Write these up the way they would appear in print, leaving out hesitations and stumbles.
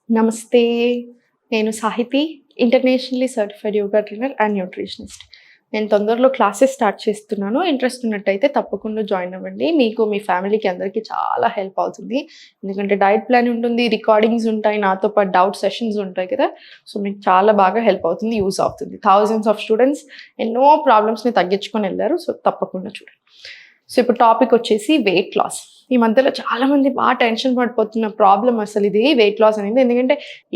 నమస్తే. నేను Sahiti, internationally certified yoga trainer and nutritionist. నేను తొందరలో క్లాసెస్ స్టార్ట్ చేస్తున్నాను. ఇంట్రెస్ట్ ఉన్నట్టయితే తప్పకుండా జాయిన్ అవ్వండి. మీకు, మీ ఫ్యామిలీకి అందరికీ చాలా హెల్ప్ అవుతుంది. ఎందుకంటే డైట్ ప్లాన్ ఉంటుంది, రికార్డింగ్స్ ఉంటాయి, నాతో పాటు డౌట్ సెషన్స్ ఉంటాయి కదా! సో, మీకు చాలా బాగా హెల్ప్ అవుతుంది, యూజ్ అవుతుంది. థౌసండ్స్ ఆఫ్ స్టూడెంట్స్ ఎన్నో ప్రాబ్లమ్స్‌ని తగ్గించుకొని ఎళ్లారు. సో, తప్పకుండా చూడండి. సో, ఇప్పుడు టాపిక్ వచ్చేసి వెయిట్ లాస్. ఈ మధ్యలో చాలామంది బాగా టెన్షన్ పడిపోతున్న ప్రాబ్లమ్ అసలు ఇది వెయిట్ లాస్ అనేది. ఎందుకంటే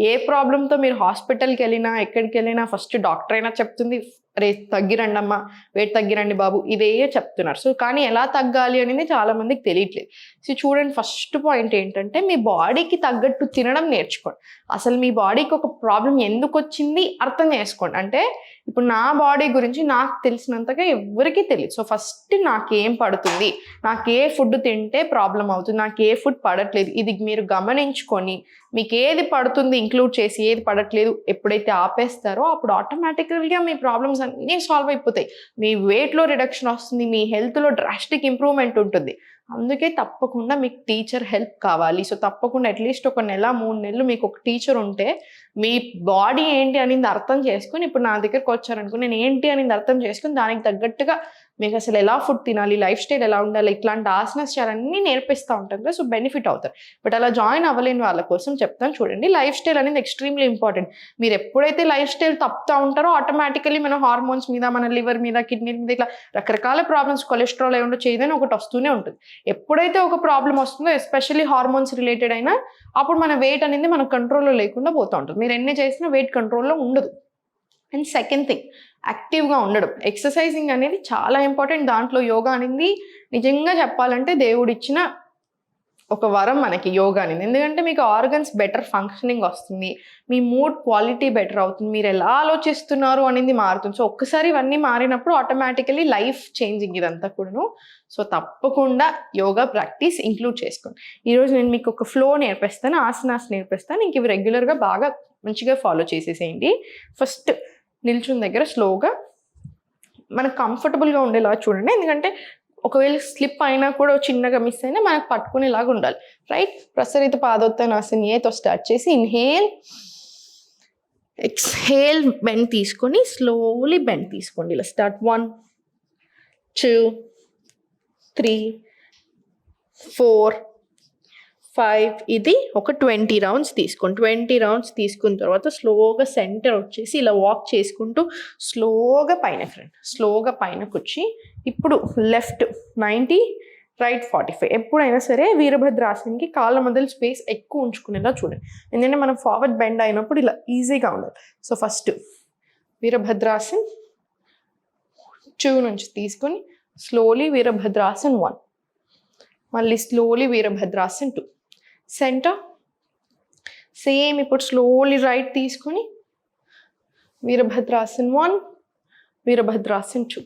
ఏ ప్రాబ్లమ్‌తో మీరు హాస్పిటల్‌కెళ్ళినా, ఎక్కడికెళ్ళినా ఫస్ట్ డాక్టర్ అయినా చెప్తుంది, "అరే! తగ్గిరండమ్మా, వెయిట్ తగ్గిరండి బాబు" ఇదే చెప్తున్నారు. సో, కానీ ఎలా తగ్గాలి అనేది చాలా మందికి తెలియట్లేదు. సో, చూడండి, ఫస్ట్ పాయింట్ ఏంటంటే మీ బాడీకి తగ్గట్టు తినడం నేర్చుకోండి. అసలు మీ బాడీకి ఒక ప్రాబ్లమ్ ఎందుకొచ్చింది అర్థం చేసుకోండి. అంటే ఇప్పుడు నా బాడీ గురించి నాకు తెలిసినంతగా ఎవ్వరికీ తెలీదు. సో, ఫస్ట్ నాకేం పడుతుంది, నాకు ఏ ఫుడ్ తింటే ప్రాబ్లమ్ అవుతుంది, నాకు ఏ ఫుడ్ పడట్లేదు, ఇది మీరు గమనించుకొని మీకు ఏది పడుతుంది ఇంక్లూడ్ చేసి, ఏది పడట్లేదు ఎప్పుడైతే ఆపేస్తారో అప్పుడు ఆటోమేటికల్‌గా మీ ప్రాబ్లమ్స్ అన్నీ సాల్వ్ అయిపోతాయి. మీ వెయిట్‌లో రిడక్షన్ వస్తుంది, మీ హెల్త్‌లో డ్రాస్టిక్ ఇంప్రూవ్‌మెంట్ ఉంటుంది. అందుకే తప్పకుండా మీకు టీచర్ హెల్ప్ కావాలి. సో, తప్పకుండా అట్‌లీస్ట్ ఒక నెల, 3 నెలలు మీకు ఒక టీచర్ ఉంటే మీ బాడీ ఏంటి అనేది అర్థం చేసుకొని, ఇప్పుడు నా దగ్గరకొచ్చారనుకో, నేను ఏంటి అనేది అర్థం చేసుకొని దానికి తగ్గట్టుగా మీకు అసలు ఎలా ఫుడ్ తినాలి, లైఫ్ స్టైల్ ఎలా ఉండాలి, ఇట్లాంటి ఆసనాస్ చేయాలన్నీ నేర్పిస్తూ ఉంటాం కదా! సో, బెనిఫిట్ అవుతారు. బట్ అలా జాయిన్ అవ్వలేని వాళ్ళ కోసం చెప్తాను చూడండి. లైఫ్ స్టైల్ అనేది ఎక్స్‌ట్రీమ్‌లీ ఇంపార్టెంట్. మీరు ఎప్పుడైతే లైఫ్ స్టైల్ తప్పుతా ఉంటారో ఆటోమేటికల్లీ మన హార్మోన్స్ మీద, మన లివర్ మీద, కిడ్నీ మీద ఇట్లా రకరకాల ప్రాబ్లమ్స్, కొలెస్ట్రాల్ అయి ఉండొచ్చు, ఏదైనా ఒకటి వస్తూనే ఉంటుంది. ఎప్పుడైతే ఒక ప్రాబ్లమ్ వస్తుందో ఎస్పెషల్లీ హార్మోన్స్ రిలేటెడ్ అయినా అప్పుడు మన వెయిట్ అనేది మన కంట్రోల్‌లో లేకుండా పోతా ఉంటుంది. మీరు ఎన్ని చేసినా వెయిట్ కంట్రోల్‌లో ఉండదు. అండ్ సెకండ్ థింగ్, యాక్టివ్‌గా ఉండడం. ఎక్సర్సైజింగ్ అనేది చాలా ఇంపార్టెంట్. దాంట్లో యోగా అనేది నిజంగా చెప్పాలంటే దేవుడిచ్చిన ఒక వరం మనకి యోగా అనేది. ఎందుకంటే మీకు ఆర్గన్స్ బెటర్ ఫంక్షనింగ్ వస్తుంది. మీ మూడ్ క్వాలిటీ బెటర్ అవుతుంది. మీరు ఎలా ఆలోచిస్తున్నారు అనేది మారుతుంది. సో, ఒక్కసారి ఇవన్నీ మారినప్పుడు ఆటోమేటికల్లీ లైఫ్ చేంజింగ్ ఇదంతా కూడాను. సో, తప్పకుండా యోగా ప్రాక్టీస్ ఇంక్లూడ్ చేసుకోండి. ఈరోజు నేను మీకు ఒక ఫ్లో నేర్పిస్తాను, ఆసనాస్ నేర్పిస్తాను. ఇంక ఇవి రెగ్యులర్‌గా బాగా మంచిగా ఫాలో చేసేసేయండి. ఫస్ట్ నిల్చున్న దగ్గర స్లోగా మనకు కంఫర్టబుల్‌గా ఉండేలా చూడండి. ఎందుకంటే ఒకవేళ స్లిప్ అయినా కూడా చిన్నగా మిస్ అయినా మనకు పట్టుకునేలాగా ఉండాలి. రైట్? ప్రసరిత పాదోత్తానాసన ఏతో స్టార్ట్ చేసి ఇన్‌హేల్, ఎక్స్‌హేల్, బెండ్ తీసుకొని స్లోలీ బెండ్ తీసుకోండి. ఇలా స్టార్ట్ 1, 2, 3, 4, 5 ఇది ఒక 20 రౌండ్స్ తీసుకోండి. 20 రౌండ్స్ తీసుకున్న తర్వాత స్లోగా సెంటర్ వచ్చేసి ఇలా వాక్ చేసుకుంటూ స్లోగా స్లోగా పైనకొచ్చి ఇప్పుడు లెఫ్ట్ 90, రైట్ 45. ఎప్పుడైనా సరే వీరభద్రాసనకి కాళ్ళ మధ్యలో స్పేస్ ఎక్కువ ఉంచుకునేలా చూడండి. ఎందుకంటే మనం ఫార్వర్డ్ బెండ్ అయినప్పుడు ఇలా ఈజీగా ఉండాలి. సో, ఫస్ట్ వీరభద్రాసన్ 2 నుంచి తీసుకొని స్లోలీ వీరభద్రాసన్ 1, మళ్ళీ స్లోలీ వీరభద్రాసన్ 2, సెంటర్ సేమ్. ఇప్పుడు స్లోలీ రైట్ తీసుకొని వీరభద్రాసన్ 1, వీరభద్రాసన్ 2,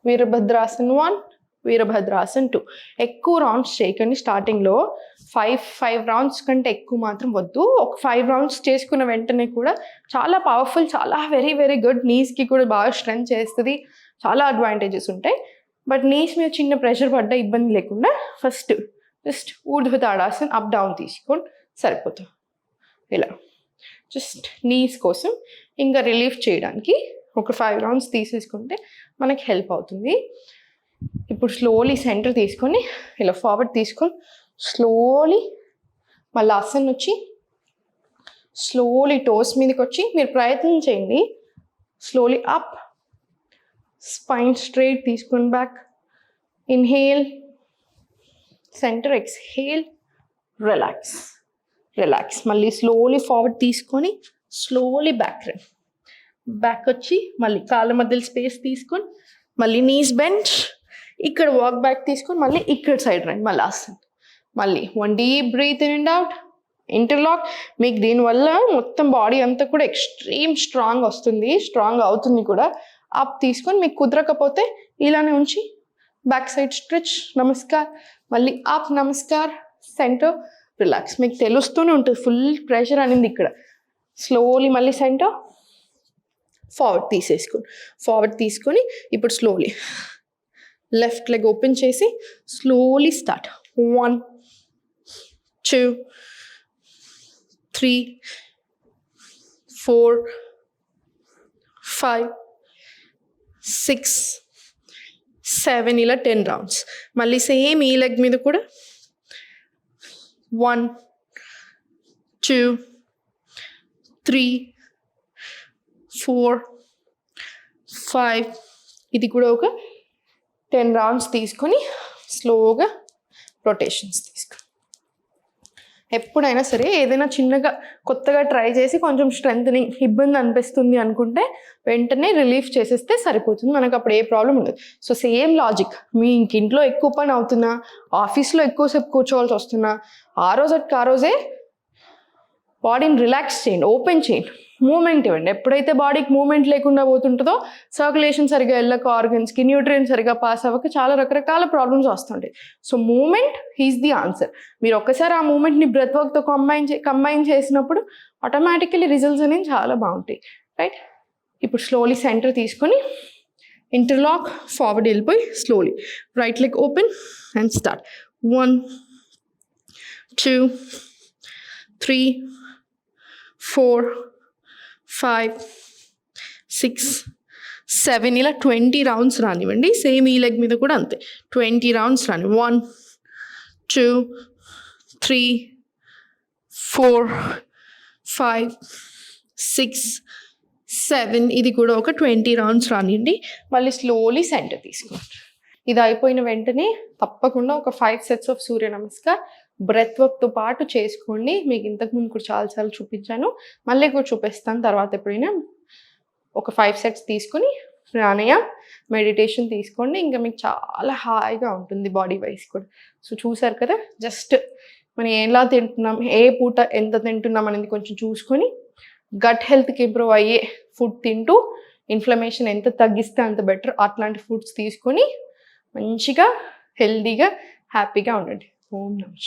వీరభద్రాసన్ 1, వీరభద్రాసన్ 2. ఎక్కువ రౌండ్స్ చేయకండి. స్టార్టింగ్లో 5 రౌండ్స్ కంటే ఎక్కువ మాత్రం వద్దు. ఒక 5 రౌండ్స్ చేసుకున్న వెంటనే కూడా చాలా పవర్ఫుల్, చాలా వెరీ వెరీ గుడ్. నీస్కి కూడా బాగా స్ట్రెంత్ చేస్తుంది, చాలా అడ్వాంటేజెస్ ఉంటాయి. బట్ నీస్ మీద చిన్న ప్రెషర్ పడ్డా ఇబ్బంది లేకుండా ఫస్ట్ జస్ట్ ఊర్ధ్వ తాడాసన్ అప్ డౌన్ తీసుకోండి, సరిపోతుంది. ఇలా జస్ట్ నీస్ కోసం ఇంకా రిలీఫ్ చేయడానికి ఒక 5 రౌండ్స్ తీసేసుకుంటే మనకి హెల్ప్ అవుతుంది. ఇప్పుడు స్లోలీ సెంటర్ తీసుకొని ఇలా ఫార్వర్డ్ తీసుకొని స్లోలీ మళ్ళీ ఆసన్ వచ్చి స్లోలీ టోస్ మీదకి వచ్చి మీరు ప్రయత్నం చేయండి. స్లోలీ అప్, స్పైన్ స్ట్రైట్ తీసుకొని back, inhale, centre, exhale, relax. మళ్ళీ స్లోలీ ఫార్వర్డ్ తీసుకొని స్లోలీ బ్యాక్ వచ్చి మళ్ళీ కాళ్ళ మధ్యలో స్పేస్ తీసుకొని మళ్ళీ నీస్ బెంచ్, ఇక్కడ వాక్ బ్యాక్ తీసుకొని మళ్ళీ ఇక్కడ సైడ్ రండి. మళ్ళీ ఆసన్, మళ్ళీ 1 deep breath in and out, interlock. మీకు దీనివల్ల మొత్తం బాడీ అంతా కూడా ఎక్స్ట్రీమ్ స్ట్రాంగ్ వస్తుంది, స్ట్రాంగ్ అవుతుంది కూడా. అప్ తీసుకొని మీకు కుదరకపోతే ఇలానే ఉంచి బ్యాక్ సైడ్ స్ట్రెచ్, నమస్కార్, మళ్ళీ అప్, నమస్కార్, సెంటర్, రిలాక్స్. మీకు తెలుస్తూనే ఉంటుంది ఫుల్ ప్రెషర్ అనేది ఇక్కడ. స్లోలీ మళ్ళీ సెంటర్, ఫార్వర్డ్ తీసుకొని ఇప్పుడు స్లోలీ లెఫ్ట్ లెగ్ ఓపెన్ చేసి స్లోలీ స్టార్ట్. 1, 2, 3, 3, 4, 5, 6, 7 ఇలా 10 రౌండ్స్. మళ్ళీ సేమ్ ఈ లెగ్ మీద కూడా 1, 2, 3, 4, 5 ఇది కూడా ఒక 10 రౌండ్స్ తీసుకొని స్లోగా రొటేషన్స్ తీసుకో. ఎప్పుడైనా సరే ఏదైనా చిన్నగా కొత్తగా ట్రై చేసి కొంచెం స్ట్రెంగ్త్నింగ్ ఇబ్బంది అనిపిస్తుంది అనుకుంటే వెంటనే రిలీఫ్ చేసేస్తే సరిపోతుంది, మనకు అప్పుడు ఏ ప్రాబ్లం ఉండదు. సో సేమ్ లాజిక్, మీ ఇంట్లో ఎక్కువ పని అవుతున్నా, ఆఫీస్లో ఎక్కువసేపు కూర్చోవాల్సి వస్తున్నా, ఆ రోజే బాడీని రిలాక్స్ చేయండి, ఓపెన్ చేయండి, మూమెంట్ ఇవ్వండి. ఎప్పుడైతే బాడీకి మూమెంట్ లేకుండా పోతుంటుందో సర్క్యులేషన్ సరిగా వెళ్ళక, ఆర్గన్స్కి న్యూట్రియన్స్ సరిగా పాస్ అవ్వక చాలా రకరకాల ప్రాబ్లమ్స్ వస్తుంటాయి. So moment is the answer. మీరు ఒక్కసారి ఆ మూమెంట్ని బ్రెత్ వర్క్తో కంబైన్ చేసినప్పుడు ఆటోమేటికలీ రిజల్ట్స్ అనేవి చాలా బాగుంటాయి, రైట్? ఇప్పుడు స్లోలీ సెంటర్ తీసుకొని ఇంటర్లాక్, ఫార్వర్డ్ వెళ్ళిపోయి slowly right leg open and start. 1, 2, 3, 4, 5, 6, 7 ఇలా 20 రౌండ్స్ రానివ్వండి. సేమ్ ఈ లెగ్ మీద కూడా అంతే 20 రౌండ్స్ రాని. 1, 2, 3, 4, 5, 6, 7 ఇది కూడా ఒక 20 రౌండ్స్ రానివ్వండి. మళ్ళీ స్లోలీ సెంటర్ తీసుకోండి. ఇది అయిపోయిన వెంటనే తప్పకుండా ఒక 5 sets of Surya Namaskar breath వర్క్తో పాటు చేసుకోండి. మీకు ఇంతకుముందు కూడా చాలాసార్లు చూపించాను, మళ్ళీ కూడా చూపిస్తాను తర్వాత ఎప్పుడైనా. ఒక 5 సెట్స్ తీసుకొని ప్రాణాయామం, మెడిటేషన్ తీసుకోండి. ఇంకా మీకు చాలా హాయిగా ఉంటుంది బాడీ వైజ్ కూడా. సో చూసారు కదా, జస్ట్ మనం ఎలా తింటున్నాం, ఏ పూట ఎంత తింటున్నాం అనేది కొంచెం చూసుకొని గట్ హెల్త్కి ఇంప్రూవ్ అయ్యే ఫుడ్ తింటూ ఇన్ఫ్లమేషన్ ఎంత తగ్గిస్తే అంత బెటర్. అట్లాంటి ఫుడ్స్ తీసుకొని మంచిగా హెల్దీగా హ్యాపీగా ఉండండి. ఓం నమః.